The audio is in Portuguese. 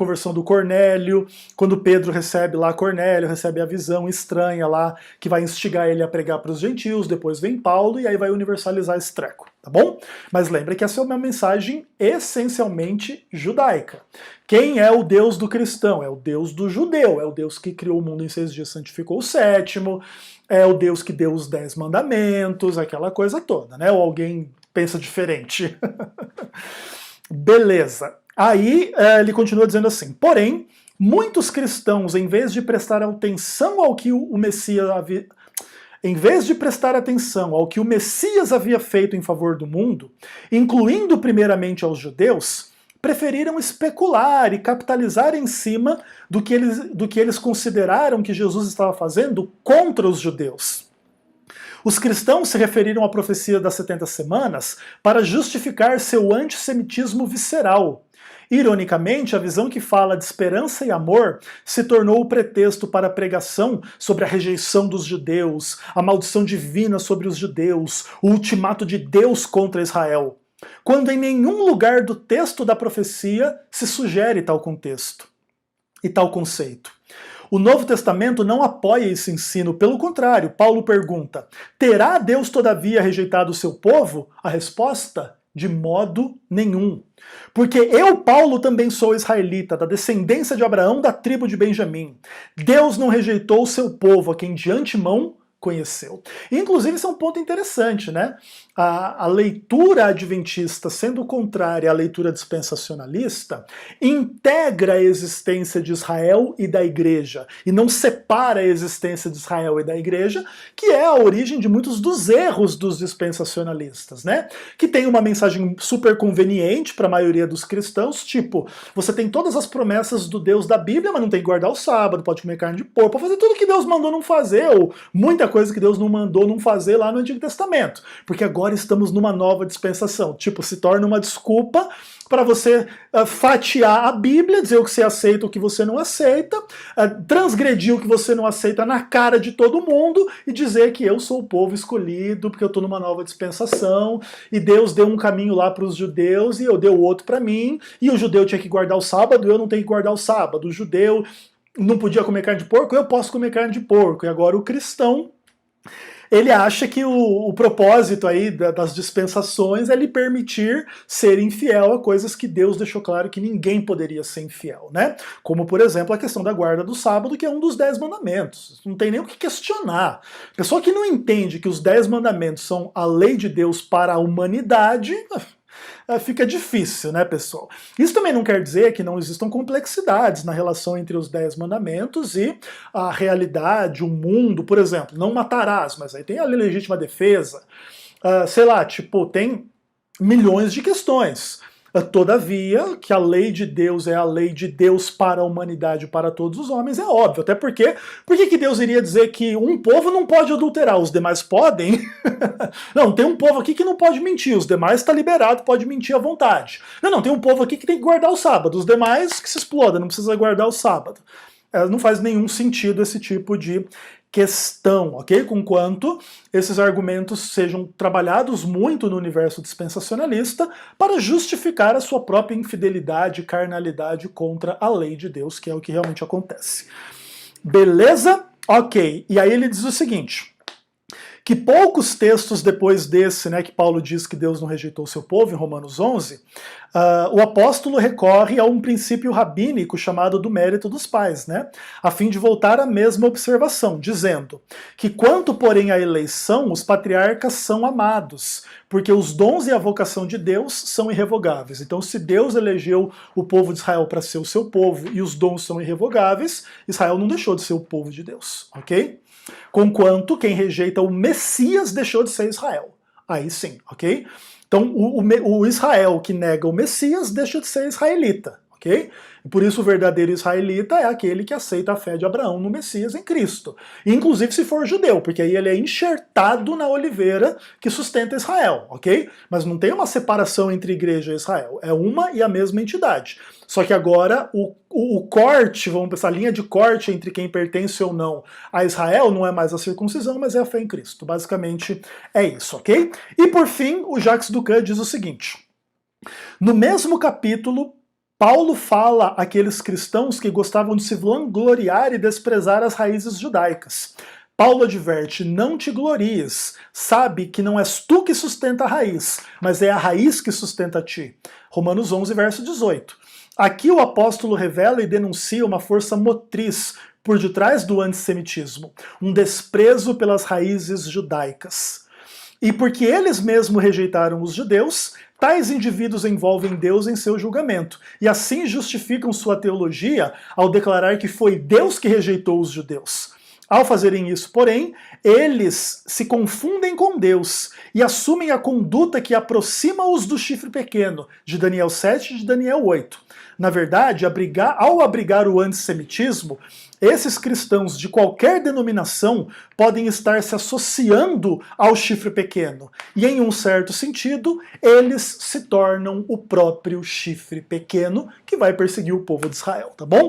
conversão do Cornélio, quando Pedro recebe lá Cornélio, recebe a visão estranha lá, que vai instigar ele a pregar para os gentios, depois vem Paulo e aí vai universalizar esse treco, tá bom? Mas lembre que essa é uma mensagem essencialmente judaica. Quem é o Deus do cristão? É o Deus do judeu, é o Deus que criou o mundo em 6 dias, santificou o sétimo, é o Deus que deu os 10 mandamentos, aquela coisa toda, né? Ou alguém pensa diferente. Beleza. Aí ele continua dizendo assim, porém, muitos cristãos, em vez de prestar atenção ao que o Messias havia... Em vez de prestar atenção ao que o Messias havia feito em favor do mundo, incluindo primeiramente aos judeus, preferiram especular e capitalizar em cima do que eles consideraram que Jesus estava fazendo contra os judeus. Os cristãos se referiram à profecia das 70 semanas para justificar seu antissemitismo visceral. Ironicamente, a visão que fala de esperança e amor se tornou o pretexto para a pregação sobre a rejeição dos judeus, a maldição divina sobre os judeus, o ultimato de Deus contra Israel, quando em nenhum lugar do texto da profecia se sugere tal contexto e tal conceito. O Novo Testamento não apoia esse ensino, pelo contrário, Paulo pergunta, terá Deus todavia rejeitado o seu povo? A resposta, de modo nenhum. Porque eu, Paulo, também sou israelita, da descendência de Abraão, da tribo de Benjamim. Deus não rejeitou o seu povo, a quem de antemão conheceu. Inclusive, isso é um ponto interessante, né? A leitura adventista, sendo contrária à leitura dispensacionalista, integra a existência de Israel e da igreja, e não separa a existência de Israel e da igreja, que é a origem de muitos dos erros dos dispensacionalistas, né? Que tem uma mensagem super conveniente para a maioria dos cristãos, tipo, você tem todas as promessas do Deus da Bíblia, mas não tem que guardar o sábado, pode comer carne de porco, pode fazer tudo que Deus mandou não fazer, ou muita coisa que Deus não mandou não fazer lá no Antigo Testamento, porque agora estamos numa nova dispensação. Tipo, se torna uma desculpa para você fatiar a Bíblia, dizer o que você aceita, o que você não aceita, transgredir o que você não aceita na cara de todo mundo e dizer que eu sou o povo escolhido, porque eu estou numa nova dispensação, e Deus deu um caminho lá para os judeus e eu dei outro para mim, e o judeu tinha que guardar o sábado, eu não tenho que guardar o sábado. O judeu não podia comer carne de porco, eu posso comer carne de porco. E agora o cristão, ele acha que o propósito aí das dispensações é lhe permitir ser infiel a coisas que Deus deixou claro que ninguém poderia ser infiel, né? Como, por exemplo, a questão da guarda do sábado, que é um dos 10 mandamentos. Não tem nem o que questionar. Pessoa que não entende que os 10 mandamentos são a lei de Deus para a humanidade... fica difícil, né, pessoal? Isso também não quer dizer que não existam complexidades na relação entre os 10 mandamentos e a realidade, o mundo, por exemplo, não matarás, mas aí tem a legítima defesa, sei lá, tipo, tem milhões de questões. Todavia, que a lei de Deus é a lei de Deus para a humanidade, para todos os homens, é óbvio. Até porque, por que Deus iria dizer que um povo não pode adulterar, os demais podem? Não, tem um povo aqui que não pode mentir, os demais está liberado, pode mentir à vontade. Não, tem um povo aqui que tem que guardar o sábado, os demais que se exploda, não precisa guardar o sábado. Não faz nenhum sentido esse tipo de questão, ok? Conquanto esses argumentos sejam trabalhados muito no universo dispensacionalista para justificar a sua própria infidelidade e carnalidade contra a lei de Deus, que é o que realmente acontece. Beleza? Ok. E aí ele diz o seguinte, que poucos textos depois desse, né, que Paulo diz que Deus não rejeitou o seu povo, em Romanos 11, o apóstolo recorre a um princípio rabínico chamado do mérito dos pais, né, a fim de voltar à mesma observação, dizendo que quanto, porém, à eleição, os patriarcas são amados, porque os dons e a vocação de Deus são irrevogáveis. Então, se Deus elegeu o povo de Israel para ser o seu povo e os dons são irrevogáveis, Israel não deixou de ser o povo de Deus, ok? Conquanto quem rejeita o Messias deixou de ser Israel. Aí sim, ok? Então o Israel que nega o Messias deixa de ser israelita, ok? E por isso o verdadeiro israelita é aquele que aceita a fé de Abraão no Messias em Cristo. Inclusive se for judeu, porque aí ele é enxertado na oliveira que sustenta Israel, ok? Mas não tem uma separação entre igreja e Israel, é uma e a mesma entidade. Só que agora o corte, vamos pensar, a linha de corte entre quem pertence ou não a Israel não é mais a circuncisão, mas é a fé em Cristo. Basicamente é isso, ok? E por fim, o Jacques Ducan diz o seguinte, no mesmo capítulo Paulo fala àqueles cristãos que gostavam de se vangloriar e desprezar as raízes judaicas. Paulo adverte, não te glories, sabe que não és tu que sustenta a raiz, mas é a raiz que sustenta ti. Romanos 11, verso 18. Aqui o apóstolo revela e denuncia uma força motriz por detrás do antissemitismo, um desprezo pelas raízes judaicas. E porque eles mesmos rejeitaram os judeus, tais indivíduos envolvem Deus em seu julgamento, e assim justificam sua teologia ao declarar que foi Deus que rejeitou os judeus. Ao fazerem isso, porém, eles se confundem com Deus e assumem a conduta que aproxima-os do chifre pequeno, de Daniel 7 e de Daniel 8. Na verdade, ao abrigar o antissemitismo, esses cristãos de qualquer denominação podem estar se associando ao chifre pequeno. E em um certo sentido, eles se tornam o próprio chifre pequeno que vai perseguir o povo de Israel, tá bom?